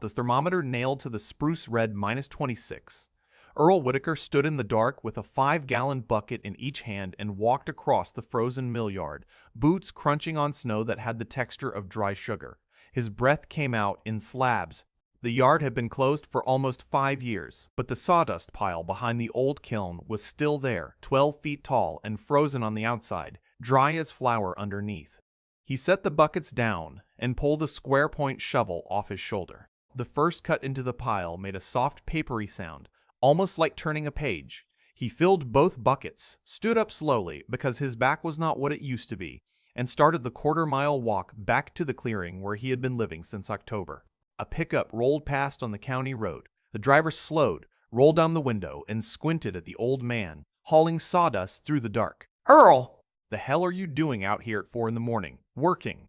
the thermometer nailed to the spruce red -26. Earl Whitaker stood in the dark with a 5-gallon bucket in each hand and walked across the frozen mill yard, boots crunching on snow that had the texture of dry sugar. His breath came out in slabs. The yard had been closed for almost 5 years, but the sawdust pile behind the old kiln was still there, 12 feet tall and frozen on the outside, dry as flour underneath. He set the buckets down and pulled the square-point shovel off his shoulder. The first cut into the pile made a soft papery sound, almost like turning a page. He filled both buckets, stood up slowly because his back was not what it used to be, and started the quarter-mile walk back to the clearing where he had been living since October. A pickup rolled past on the county road. The driver slowed, rolled down the window, and squinted at the old man, hauling sawdust through the dark. "Earl! The hell are you doing out here at 4 in the morning? Working."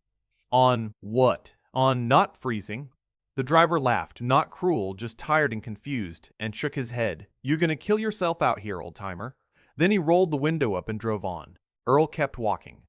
"On what?" "On not freezing." The driver laughed, not cruel, just tired and confused, and shook his head. "You gonna kill yourself out here, old-timer?" Then he rolled the window up and drove on. Earl kept walking.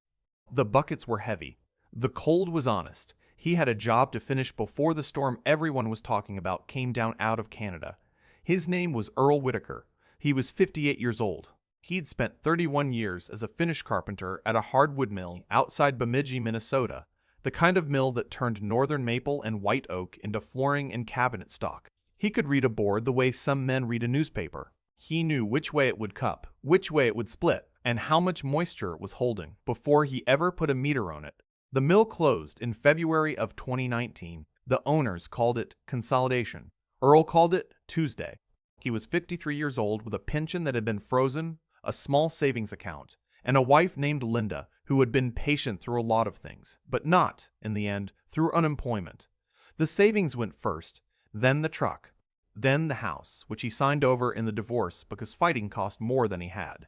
The buckets were heavy. The cold was honest. He had a job to finish before the storm everyone was talking about came down out of Canada. His name was Earl Whitaker. He was 58 years old. He'd spent 31 years as a finish carpenter at a hardwood mill outside Bemidji, Minnesota, the kind of mill that turned northern maple and white oak into flooring and cabinet stock. He could read a board the way some men read a newspaper. He knew which way it would cup, which way it would split, and how much moisture it was holding before he ever put a meter on it. The mill closed in February of 2019. The owners called it consolidation. Earl called it Tuesday. He was 53 years old with a pension that had been frozen, a small savings account, and a wife named Linda who had been patient through a lot of things, but not, in the end, through unemployment. The savings went first, then the truck, then the house, which he signed over in the divorce because fighting cost more than he had.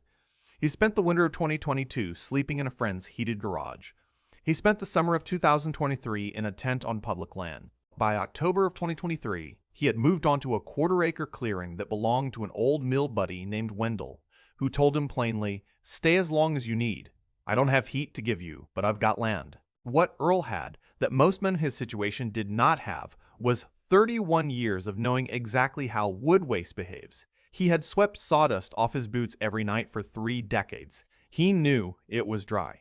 He spent the winter of 2022 sleeping in a friend's heated garage. He spent the summer of 2023 in a tent on public land. By October of 2023, he had moved onto a quarter-acre clearing that belonged to an old mill buddy named Wendell, who told him plainly, "Stay as long as you need. I don't have heat to give you, but I've got land." What Earl had, that most men in his situation did not have, was 31 years of knowing exactly how wood waste behaves. He had swept sawdust off his boots every night for 3 decades. He knew it was dry.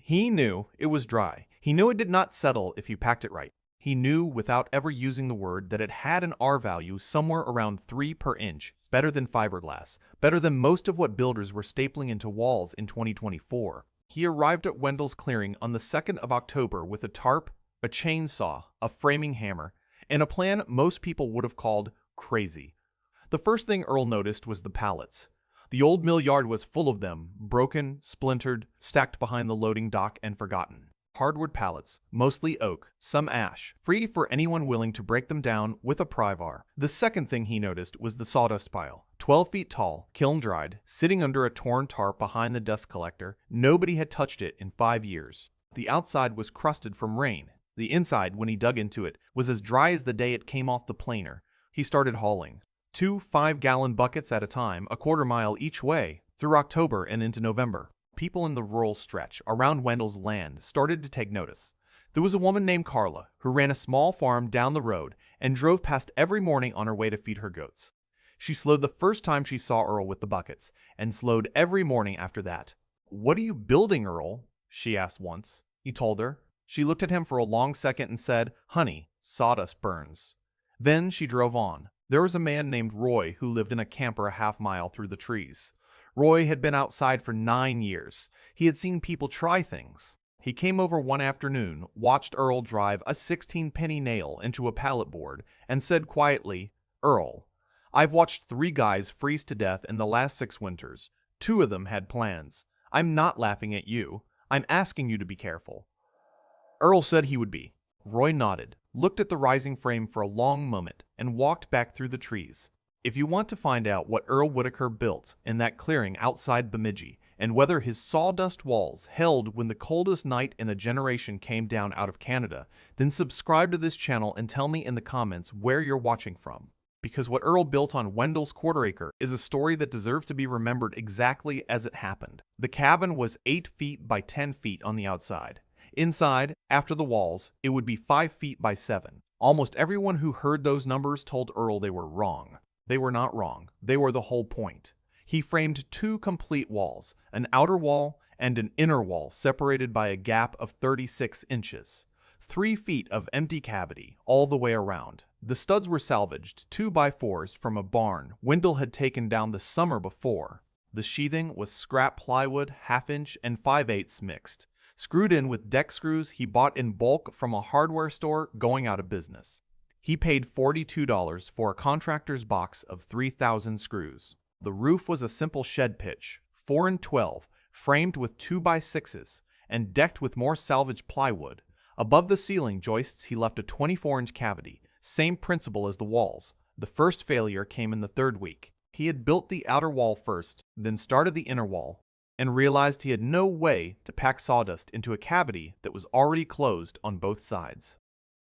He knew it was dry. He knew it did not settle if you packed it right. He knew, without ever using the word, that it had an R value somewhere around 3 per inch, better than fiberglass, better than most of what builders were stapling into walls in 2024. He arrived at Wendell's clearing on the 2nd of October with a tarp, a chainsaw, a framing hammer, and a plan most people would have called crazy. The first thing Earl noticed was the pallets. The old mill yard was full of them, broken, splintered, stacked behind the loading dock and forgotten. Hardwood pallets, mostly oak, some ash, free for anyone willing to break them down with a pry bar. The second thing he noticed was the sawdust pile, 12 feet tall, kiln-dried, sitting under a torn tarp behind the dust collector. Nobody had touched it in 5 years. The outside was crusted from rain. The inside, when he dug into it, was as dry as the day it came off the planer. He started hauling. 2 5-gallon buckets at a time, a quarter-mile each way, through October and into November. People in the rural stretch around Wendell's land started to take notice. There was a woman named Carla who ran a small farm down the road and drove past every morning on her way to feed her goats. She slowed the first time she saw Earl with the buckets, and slowed every morning after that. "What are you building, Earl?" she asked once. He told her. She looked at him for a long second and said, "Honey, sawdust burns." Then she drove on. There was a man named Roy who lived in a camper a half-mile through the trees. Roy had been outside for 9 years. He had seen people try things. He came over one afternoon, watched Earl drive a 16-penny nail into a pallet board, and said quietly, "Earl, I've watched 3 guys freeze to death in the last 6 winters. 2 of them had plans. I'm not laughing at you. I'm asking you to be careful." Earl said he would be. Roy nodded, looked at the rising frame for a long moment, and walked back through the trees. If you want to find out what Earl Whitaker built in that clearing outside Bemidji, and whether his sawdust walls held when the coldest night in a generation came down out of Canada, then subscribe to this channel and tell me in the comments where you're watching from. Because what Earl built on Wendell's quarter-acre is a story that deserves to be remembered exactly as it happened. The cabin was 8 feet by 10 feet on the outside. Inside, after the walls, it would be 5 feet by 7. Almost everyone who heard those numbers told Earl they were wrong. They were not wrong. They were the whole point. He framed two complete walls, an outer wall and an inner wall separated by a gap of 36 inches. 3 feet of empty cavity all the way around. The studs were salvaged, 2x4s from a barn Wendell had taken down the summer before. The sheathing was scrap plywood, 1/2 inch and 5/8 mixed, screwed in with deck screws he bought in bulk from a hardware store going out of business. He paid $42 for a contractor's box of 3,000 screws. The roof was a simple shed pitch, 4 and 12, framed with 2x6s, and decked with more salvaged plywood. Above the ceiling joists he left a 24-inch cavity, same principle as the walls. The first failure came in the 3rd week. He had built the outer wall first, then started the inner wall, and realized he had no way to pack sawdust into a cavity that was already closed on both sides.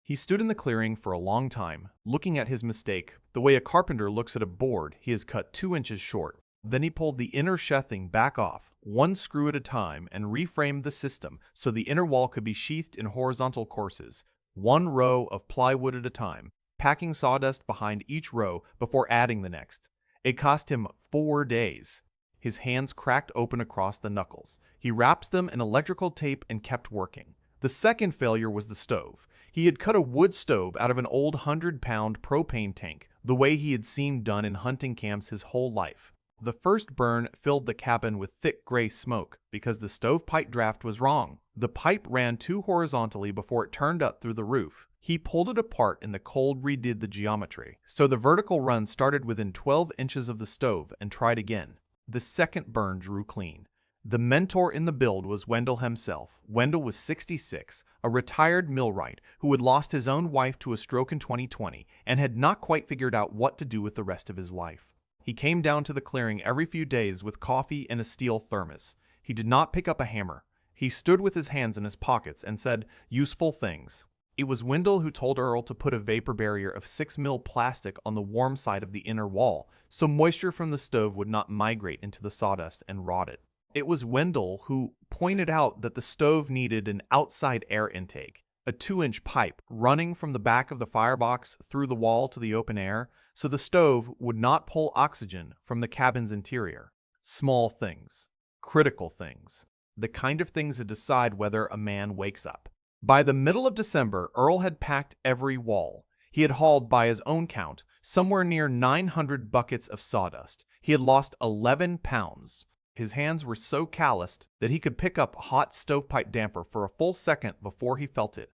He stood in the clearing for a long time, looking at his mistake, the way a carpenter looks at a board he has cut 2 inches short. Then he pulled the inner sheathing back off, 1 screw at a time, and reframed the system so the inner wall could be sheathed in horizontal courses, 1 row of plywood at a time, packing sawdust behind each row before adding the next. It cost him 4 days. His hands cracked open across the knuckles. He wrapped them in electrical tape and kept working. The second failure was the stove. He had cut a wood stove out of an old 100-pound propane tank, the way he had seen done in hunting camps his whole life. The first burn filled the cabin with thick gray smoke because the stovepipe draft was wrong. The pipe ran too horizontally before it turned up through the roof. He pulled it apart in the cold, redid the geometry, so the vertical run started within 12 inches of the stove and tried again. The second burn drew clean. The mentor in the build was Wendell himself. Wendell was 66, a retired millwright who had lost his own wife to a stroke in 2020 and had not quite figured out what to do with the rest of his life. He came down to the clearing every few days with coffee and a steel thermos. He did not pick up a hammer. He stood with his hands in his pockets and said useful things. It was Wendell who told Earl to put a vapor barrier of 6mm plastic on the warm side of the inner wall, so moisture from the stove would not migrate into the sawdust and rot it. It was Wendell who pointed out that the stove needed an outside air intake, a 2-inch pipe running from the back of the firebox through the wall to the open air, so the stove would not pull oxygen from the cabin's interior. Small things. Critical things. The kind of things that decide whether a man wakes up. By the middle of December, Earl had packed every wall. He had hauled, by his own count, somewhere near 900 buckets of sawdust. He had lost 11 pounds. His hands were so calloused that he could pick up a hot stovepipe damper for a full second before he felt it.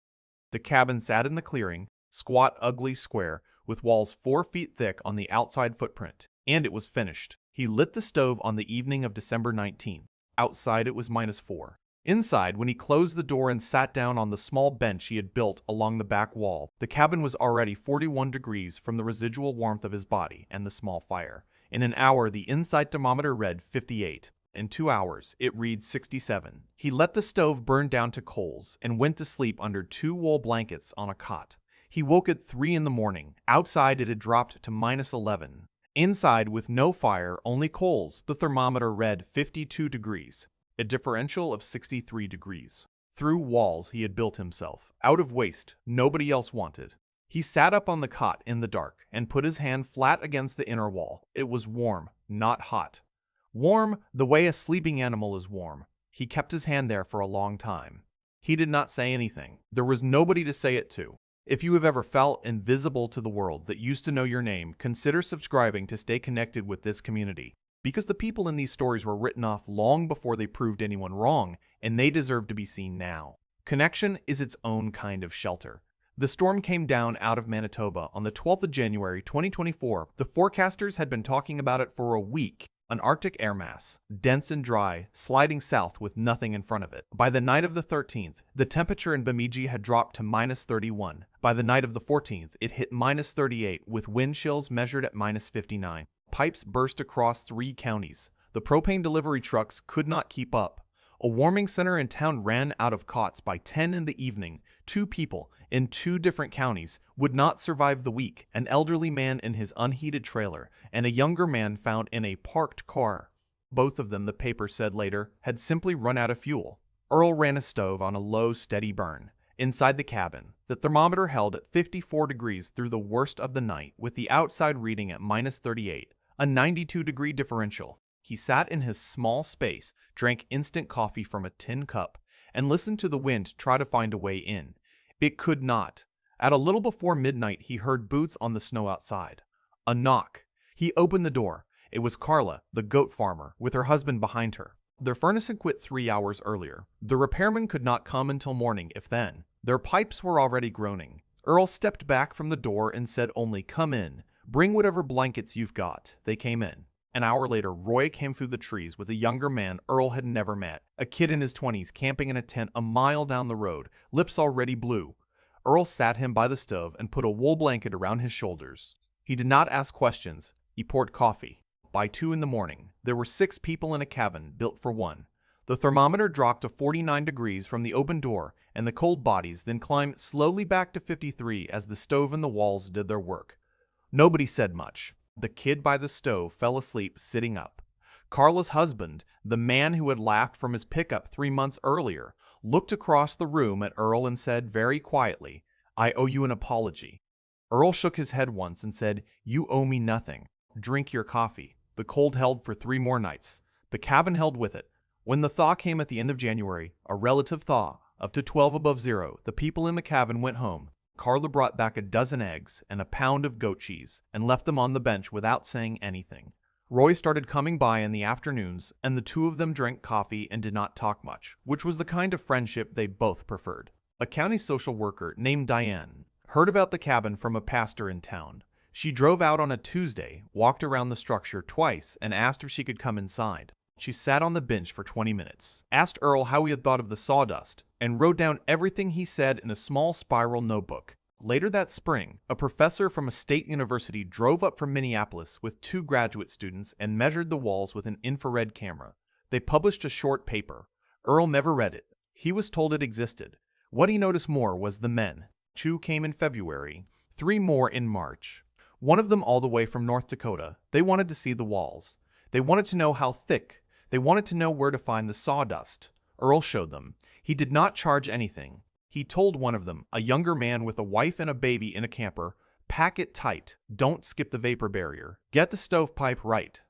The cabin sat in the clearing, squat, ugly square, with walls 4 feet thick on the outside footprint, and it was finished. He lit the stove on the evening of December 19th. Outside it was -4. Inside, when he closed the door and sat down on the small bench he had built along the back wall, the cabin was already 41 degrees from the residual warmth of his body and the small fire. In an hour, the inside thermometer read 58. In 2 hours, it read 67. He let the stove burn down to coals and went to sleep under 2 wool blankets on a cot. He woke at 3 in the morning. Outside, it had dropped to -11. Inside, with no fire, only coals, the thermometer read 52 degrees. A differential of 63 degrees. Through walls he had built himself, out of waste nobody else wanted. He sat up on the cot in the dark and put his hand flat against the inner wall. It was warm, not hot. Warm the way a sleeping animal is warm. He kept his hand there for a long time. He did not say anything. There was nobody to say it to. If you have ever felt invisible to the world that used to know your name, consider subscribing to stay connected with this community. Because the people in these stories were written off long before they proved anyone wrong, and they deserve to be seen now. Connection is its own kind of shelter. The storm came down out of Manitoba on the 12th of January 2024. The forecasters had been talking about it for a week. An Arctic air mass, dense and dry, sliding south with nothing in front of it. By the night of the 13th, the temperature in Bemidji had dropped to -31. By the night of the 14th, it hit -38 with wind chills measured at -59. Pipes burst across 3 counties. The propane delivery trucks could not keep up. A warming center in town ran out of cots by 10 in the evening. 2 people in 2 different counties would not survive the week, an elderly man in his unheated trailer and a younger man found in a parked car. Both of them, the paper said later, had simply run out of fuel. Earl ran a stove on a low, steady burn. Inside the cabin, the thermometer held at 54 degrees through the worst of the night, with the outside reading at minus 38, a 92-degree differential. He sat in his small space, drank instant coffee from a tin cup, and listened to the wind try to find a way in. It could not. At a little before midnight, he heard boots on the snow outside. A knock. He opened the door. It was Carla, the goat farmer, with her husband behind her. Their furnace had quit 3 hours earlier. The repairman could not come until morning, if then. Their pipes were already groaning. Earl stepped back from the door and said only, "Come in. Bring whatever blankets you've got." They came in. An hour later, Roy came through the trees with a younger man Earl had never met, a kid in his 20s camping in a tent a mile down the road, lips already blue. Earl sat him by the stove and put a wool blanket around his shoulders. He did not ask questions. He poured coffee. By 2 in the morning, there were 6 people in a cabin built for one. The thermometer dropped to 49 degrees from the open door, and the cold bodies then climbed slowly back to 53 as the stove and the walls did their work. Nobody said much. The kid by the stove fell asleep sitting up. Carla's husband, the man who had laughed from his pickup 3 months earlier, looked across the room at Earl and said very quietly, "I owe you an apology." Earl shook his head once and said, "You owe me nothing. Drink your coffee." The cold held for 3 more nights. The cabin held with it. When the thaw came at the end of January, a relative thaw, up to 12 above zero, the people in the cabin went home. Carla brought back a dozen eggs and a pound of goat cheese and left them on the bench without saying anything. Roy started coming by in the afternoons, and the two of them drank coffee and did not talk much, which was the kind of friendship they both preferred. A county social worker named Diane heard about the cabin from a pastor in town. She drove out on a Tuesday, walked around the structure twice, and asked if she could come inside. She sat on the bench for 20 minutes, asked Earl how he had thought of the sawdust, and wrote down everything he said in a small spiral notebook. Later that spring, a professor from a state university drove up from Minneapolis with 2 graduate students and measured the walls with an infrared camera. They published a short paper. Earl never read it. He was told it existed. What he noticed more was the men. 2 came in February, 3 more in March. One of them all the way from North Dakota. They wanted to see the walls. They wanted to know how thick. They wanted to know where to find the sawdust. Earl showed them. He did not charge anything. He told one of them, a younger man with a wife and a baby in a camper, "Pack it tight. Don't skip the vapor barrier. Get the stovepipe right."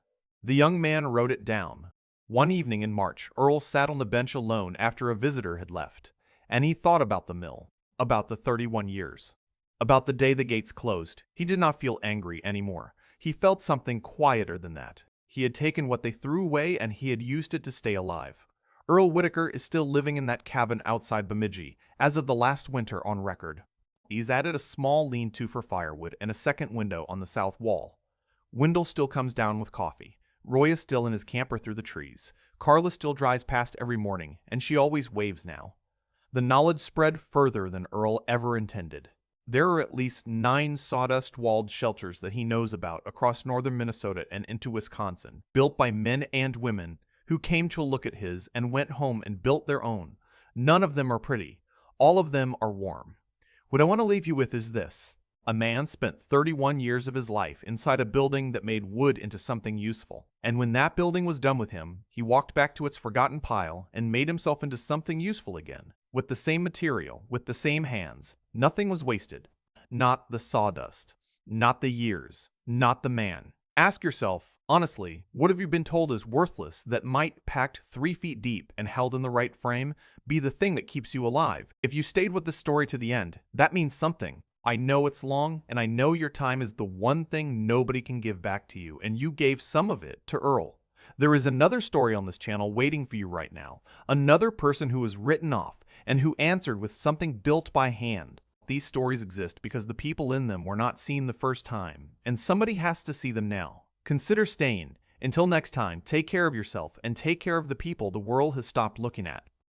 The young man wrote it down. One evening in March, Earl sat on the bench alone after a visitor had left, and he thought about the mill, about the 31 years. About the day the gates closed. He did not feel angry anymore. He felt something quieter than that. He had taken what they threw away and he had used it to stay alive. Earl Whitaker is still living in that cabin outside Bemidji, as of the last winter on record. He's added a small lean-to for firewood and a second window on the south wall. Wendell still comes down with coffee. Roy is still in his camper through the trees. Carla still drives past every morning, and she always waves now. The knowledge spread further than Earl ever intended. There are at least 9 sawdust-walled shelters that he knows about across northern Minnesota and into Wisconsin, built by men and women who came to look at his and went home and built their own. None of them are pretty. All of them are warm. What I want to leave you with is this. A man spent 31 years of his life inside a building that made wood into something useful. And when that building was done with him, he walked back to its forgotten pile and made himself into something useful again. With the same material, with the same hands. Nothing was wasted. Not the sawdust. Not the years. Not the man. Ask yourself, honestly, what have you been told is worthless that might, packed 3 feet deep and held in the right frame, be the thing that keeps you alive? If you stayed with the story to the end, that means something. I know it's long, and I know your time is the one thing nobody can give back to you, and you gave some of it to Earl. There is another story on this channel waiting for you right now. Another person who was written off and who answered with something built by hand. These stories exist because the people in them were not seen the first time, and somebody has to see them now. Consider staying. Until next time, take care of yourself and take care of the people the world has stopped looking at.